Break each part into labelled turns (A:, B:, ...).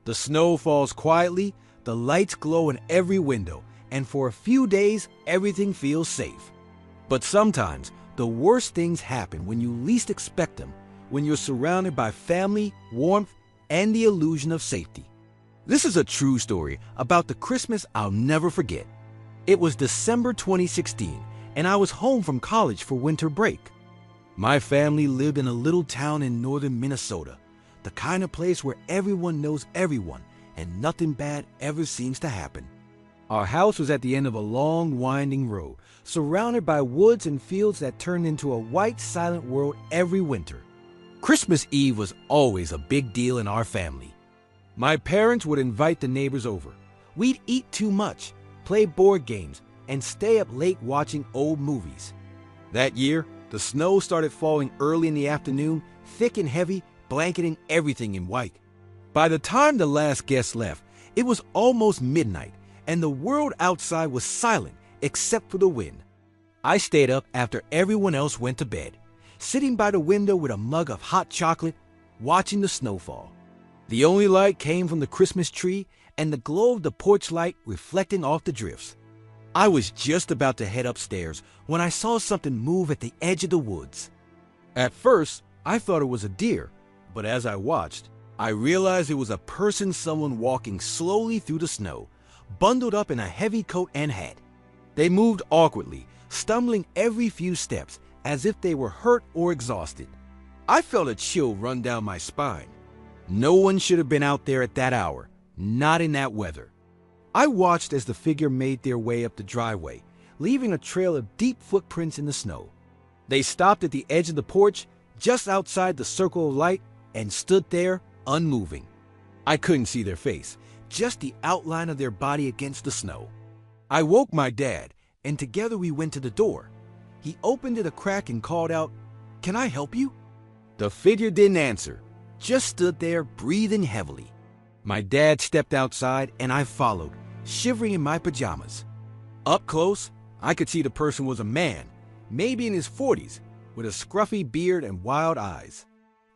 A: The snow falls quietly, the lights glow in every window, and for a few days, everything feels safe. But sometimes, the worst things happen when you least expect them, when you're surrounded by family, warmth, and the illusion of safety. This is a true story about the Christmas I'll never forget. It was December 2016, and I was home from college for winter break. My family lived in a little town in northern Minnesota, the kind of place where everyone knows everyone and nothing bad ever seems to happen. Our house was at the end of a long, winding road, surrounded by woods and fields that turned into a white, silent world every winter. Christmas Eve was always a big deal in our family. My parents would invite the neighbors over. We'd eat too much, play board games, and stay up late watching old movies. That year, the snow started falling early in the afternoon, thick and heavy, blanketing everything in white. By the time the last guest left, it was almost midnight, and the world outside was silent except for the wind. I stayed up after everyone else went to bed, sitting by the window with a mug of hot chocolate, watching the snowfall. The only light came from the Christmas tree and the glow of the porch light reflecting off the drifts. I was just about to head upstairs when I saw something move at the edge of the woods. At first, I thought it was a deer, but as I watched, I realized it was someone walking slowly through the snow, bundled up in a heavy coat and hat. They moved awkwardly, stumbling every few steps as if they were hurt or exhausted. I felt a chill run down my spine. No one should have been out there at that hour, not in that weather. I watched as the figure made their way up the driveway, leaving a trail of deep footprints in the snow. They stopped at the edge of the porch, just outside the circle of light, and stood there, unmoving. I couldn't see their face, just the outline of their body against the snow. I woke my dad, and together we went to the door. He opened it a crack and called out, "Can I help you?" The figure didn't answer, just stood there, breathing heavily. My dad stepped outside, and I followed, shivering in my pajamas. Up close, I could see the person was a man, maybe in his 40s, with a scruffy beard and wild eyes.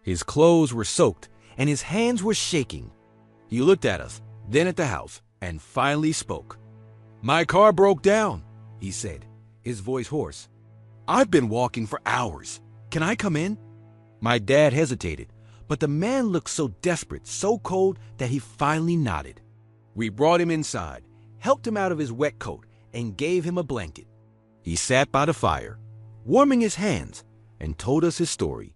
A: His clothes were soaked, and his hands were shaking. He looked at us, then at the house, and finally spoke. "My car broke down," he said, his voice hoarse. "I've been walking for hours. Can I come in?" My dad hesitated, but the man looked so desperate, so cold, that he finally nodded. We brought him inside, helped him out of his wet coat, and gave him a blanket. He sat by the fire, warming his hands, and told us his story.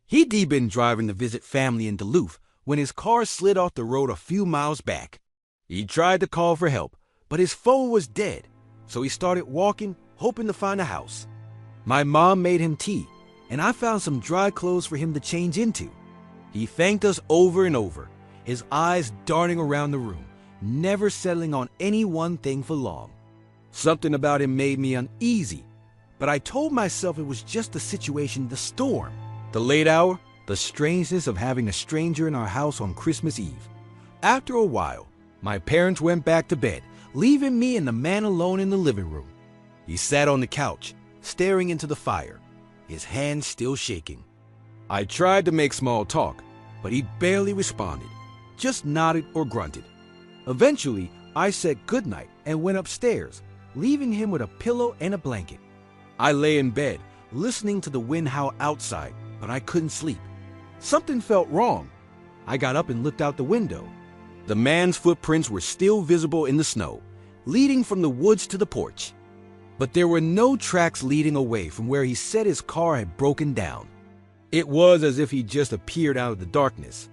A: He'd been driving to visit family in Duluth when his car slid off the road a few miles back. He tried to call for help, but his phone was dead, so he started walking, hoping to find a house. My mom made him tea, and I found some dry clothes for him to change into. He thanked us over and over, his eyes darting around the room, never settling on any one thing for long. Something about him made me uneasy, but I told myself it was just the situation, the storm, the late hour, the strangeness of having a stranger in our house on Christmas Eve. After a while, my parents went back to bed, leaving me and the man alone in the living room. He sat on the couch, staring into the fire, his hands still shaking. I tried to make small talk, but he barely responded, just nodded or grunted. Eventually, I said goodnight and went upstairs, leaving him with a pillow and a blanket. I lay in bed, listening to the wind howl outside, but I couldn't sleep. Something felt wrong. I got up and looked out the window. The man's footprints were still visible in the snow, leading from the woods to the porch. But there were no tracks leading away from where he said his car had broken down. It was as if he just appeared out of the darkness.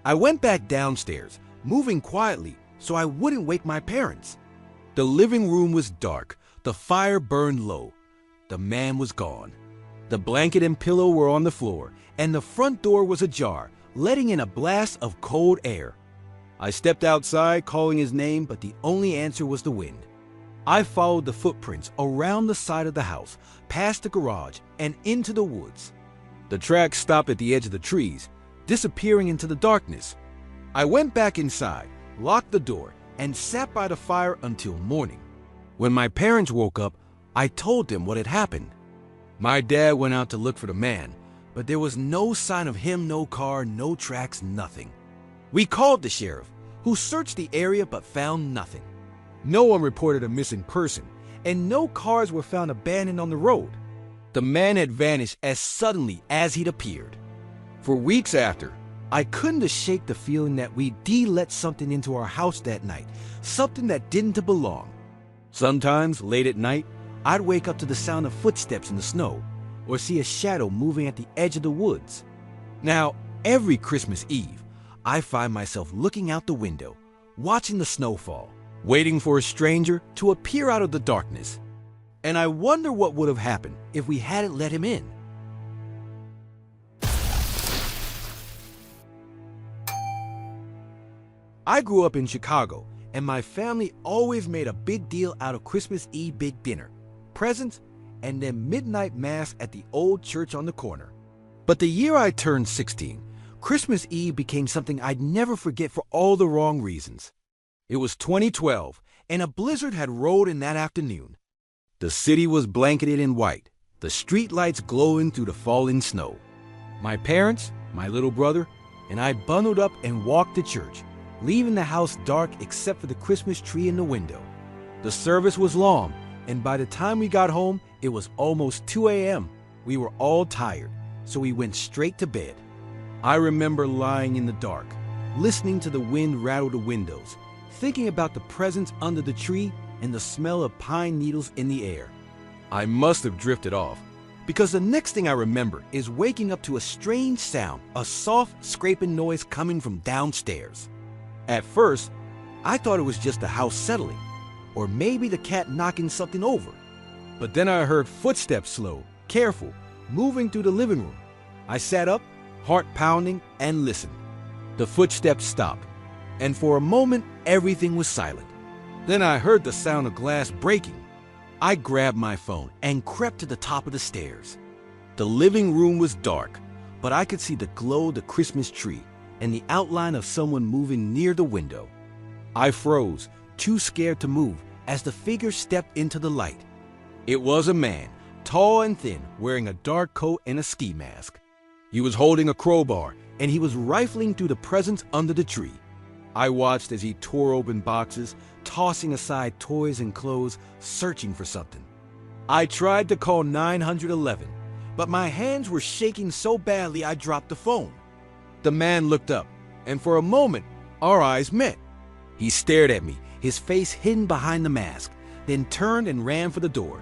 A: I went back downstairs, moving quietly so I wouldn't wake my parents. The living room was dark, the fire burned low. The man was gone. The blanket and pillow were on the floor, and the front door was ajar, letting in a blast of cold air. I stepped outside, calling his name, but the only answer was the wind. I followed the footprints around the side of the house, past the garage, and into the woods. The tracks stopped at the edge of the trees, disappearing into the darkness. I went back inside, locked the door, and sat by the fire until morning. When my parents woke up, I told them what had happened. My dad went out to look for the man, but there was no sign of him, no car, no tracks, nothing. We called the sheriff, who searched the area but found nothing. No one reported a missing person, and no cars were found abandoned on the road. The man had vanished as suddenly as he'd appeared. For weeks after, I couldn't shake the feeling that we let something into our house that night, something that didn't belong. Sometimes, late at night, I'd wake up to the sound of footsteps in the snow, or see a shadow moving at the edge of the woods. Now, every Christmas Eve, I find myself looking out the window, watching the snow fall, waiting for a stranger to appear out of the darkness. And I wonder what would have happened if we hadn't let him in. I grew up in Chicago, and my family always made a big deal out of Christmas Eve big dinner, presents, and then midnight mass at the old church on the corner. But the year I turned 16, Christmas Eve became something I'd never forget for all the wrong reasons. It was 2012, and a blizzard had rolled in that afternoon. The city was blanketed in white, the street lights glowing through the falling snow. My parents, my little brother, and I bundled up and walked to church, leaving the house dark except for the Christmas tree in the window. The service was long, and by the time we got home, it was almost 2 a.m. We were all tired, so we went straight to bed. I remember lying in the dark, listening to the wind rattle the windows, thinking about the presents under the tree and the smell of pine needles in the air. I must have drifted off, because the next thing I remember is waking up to a strange sound, a soft scraping noise coming from downstairs. At first, I thought it was just the house settling, or maybe the cat knocking something over. But then I heard footsteps slow, careful, moving through the living room. I sat up, heart pounding, and listened. The footsteps stopped, and for a moment, everything was silent. Then I heard the sound of glass breaking. I grabbed my phone and crept to the top of the stairs. The living room was dark, but I could see the glow of the Christmas tree and the outline of someone moving near the window. I froze, too scared to move, as the figure stepped into the light. It was a man, tall and thin, wearing a dark coat and a ski mask. He was holding a crowbar, and he was rifling through the presents under the tree. I watched as he tore open boxes, tossing aside toys and clothes, searching for something. I tried to call 911, but my hands were shaking so badly I dropped the phone. The man looked up, and for a moment, our eyes met. He stared at me, his face hidden behind the mask, then turned and ran for the door.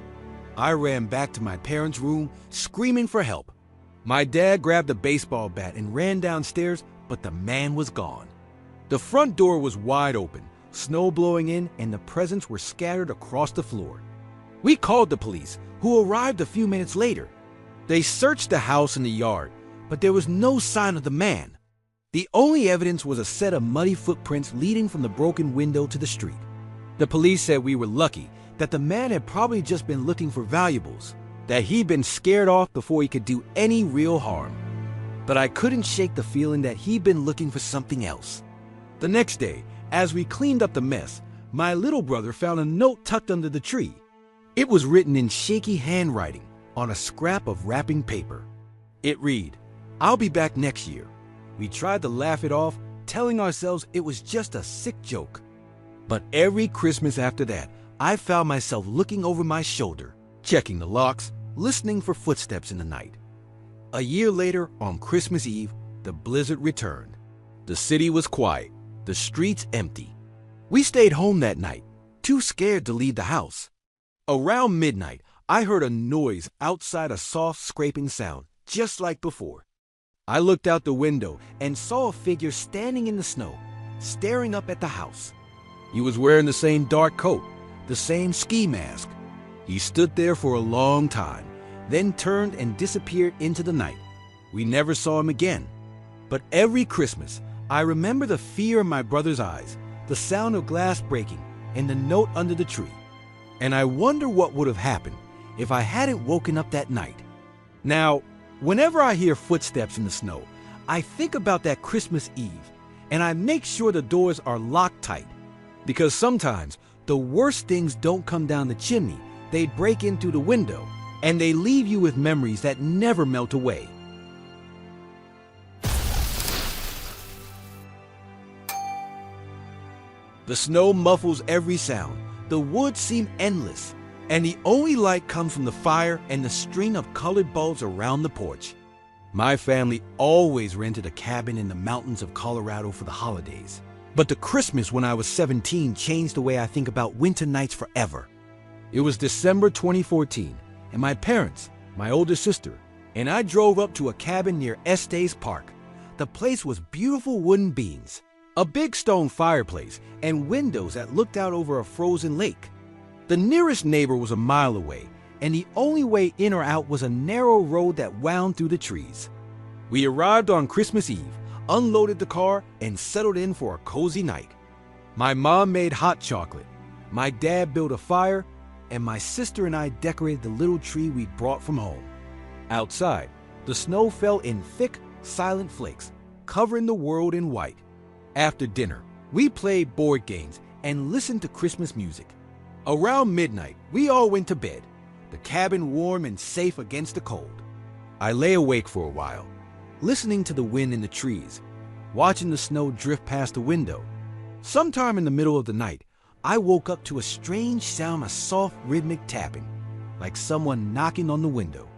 A: I ran back to my parents' room, screaming for help. My dad grabbed a baseball bat and ran downstairs, but the man was gone. The front door was wide open, snow blowing in, and the presents were scattered across the floor. We called the police, who arrived a few minutes later. They searched the house and the yard, but there was no sign of the man. The only evidence was a set of muddy footprints leading from the broken window to the street. The police said we were lucky, that the man had probably just been looking for valuables, that he'd been scared off before he could do any real harm. But I couldn't shake the feeling that he'd been looking for something else. The next day, as we cleaned up the mess, my little brother found a note tucked under the tree. It was written in shaky handwriting on a scrap of wrapping paper. It read, "I'll be back next year." We tried to laugh it off, telling ourselves it was just a sick joke. But every Christmas after that, I found myself looking over my shoulder, checking the locks, listening for footsteps in the night. A year later, on Christmas Eve, the blizzard returned. The city was quiet, the streets empty. We stayed home that night, too scared to leave the house. Around midnight, I heard a noise outside, a soft scraping sound, just like before. I looked out the window and saw a figure standing in the snow, staring up at the house. He was wearing the same dark coat, the same ski mask. He stood there for a long time, then turned and disappeared into the night. We never saw him again. But every Christmas, I remember the fear in my brother's eyes, the sound of glass breaking, and the note under the tree. And I wonder what would have happened if I hadn't woken up that night. Now, whenever I hear footsteps in the snow, I think about that Christmas Eve, and I make sure the doors are locked tight. Because sometimes the worst things don't come down the chimney, they break in through the window, and they leave you with memories that never melt away. The snow muffles every sound, the woods seem endless, and the only light comes from the fire and the string of colored bulbs around the porch. My family always rented a cabin in the mountains of Colorado for the holidays. But the Christmas when I was 17 changed the way I think about winter nights forever. It was December 2014, and my parents, my older sister, and I drove up to a cabin near Estes Park. The place was beautiful wooden beams, a big stone fireplace, and windows that looked out over a frozen lake. The nearest neighbor was a mile away, and the only way in or out was a narrow road that wound through the trees. We arrived on Christmas Eve, unloaded the car, and settled in for a cozy night. My mom made hot chocolate, my dad built a fire, and my sister and I decorated the little tree we'd brought from home. Outside, the snow fell in thick, silent flakes, covering the world in white. After dinner, we played board games and listened to Christmas music. Around midnight, we all went to bed, the cabin warm and safe against the cold. I lay awake for a while, listening to the wind in the trees, watching the snow drift past the window. Sometime in the middle of the night, I woke up to a strange sound of soft rhythmic tapping, like someone knocking on the window.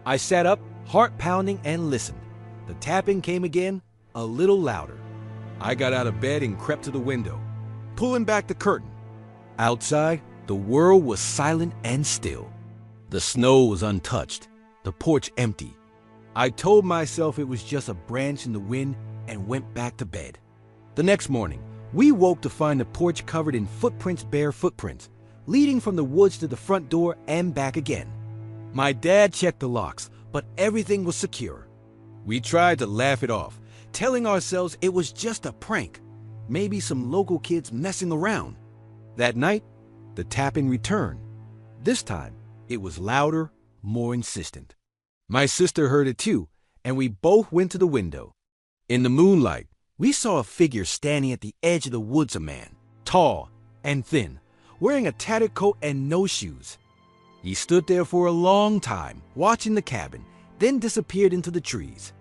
A: I sat up, heart pounding, and listened. The tapping came again, a little louder. I got out of bed and crept to the window, pulling back the curtain. Outside, the world was silent and still. The snow was untouched, the porch empty. I told myself it was just a branch in the wind and went back to bed. The next morning, we woke to find the porch covered in bare footprints, leading from the woods to the front door and back again. My dad checked the locks, but everything was secure. We tried to laugh it off, telling ourselves it was just a prank, maybe some local kids messing around. That night, the tapping returned. This time, it was louder, more insistent. My sister heard it too, and we both went to the window. In the moonlight, we saw a figure standing at the edge of the woods, a man, tall and thin, wearing a tattered coat and no shoes. He stood there for a long time, watching the cabin, then disappeared into the trees.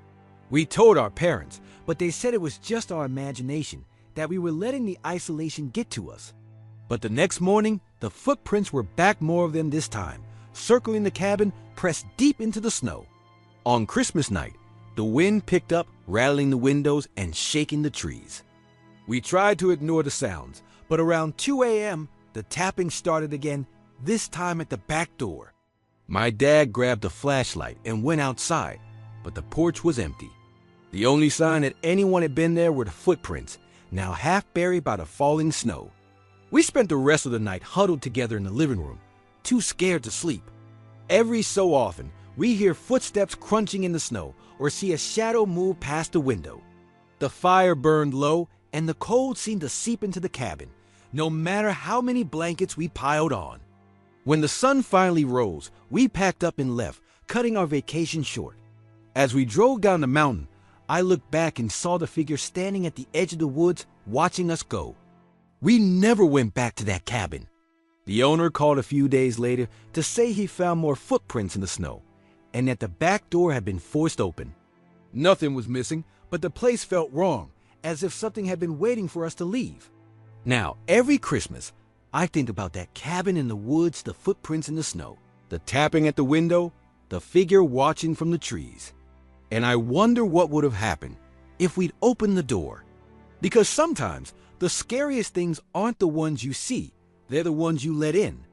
A: We told our parents, but they said it was just our imagination, that we were letting the isolation get to us. But the next morning, the footprints were back, more of them this time, circling the cabin, pressed deep into the snow. On Christmas night, the wind picked up, rattling the windows and shaking the trees. We tried to ignore the sounds, but around 2 a.m., the tapping started again, this time at the back door. My dad grabbed a flashlight and went outside, but the porch was empty. The only sign that anyone had been there were the footprints, now half buried by the falling snow. We spent the rest of the night huddled together in the living room, too scared to sleep. Every so often, we hear footsteps crunching in the snow or see a shadow move past the window. The fire burned low, and the cold seemed to seep into the cabin, no matter how many blankets we piled on. When the sun finally rose, we packed up and left, cutting our vacation short. As we drove down the mountain, I looked back and saw the figure standing at the edge of the woods, watching us go. We never went back to that cabin. The owner called a few days later to say he found more footprints in the snow, and that the back door had been forced open. Nothing was missing, but the place felt wrong, as if something had been waiting for us to leave. Now, every Christmas, I think about that cabin in the woods, the footprints in the snow, the tapping at the window, the figure watching from the trees. And I wonder what would have happened if we'd opened the door. Because sometimes the scariest things aren't the ones you see, they're the ones you let in.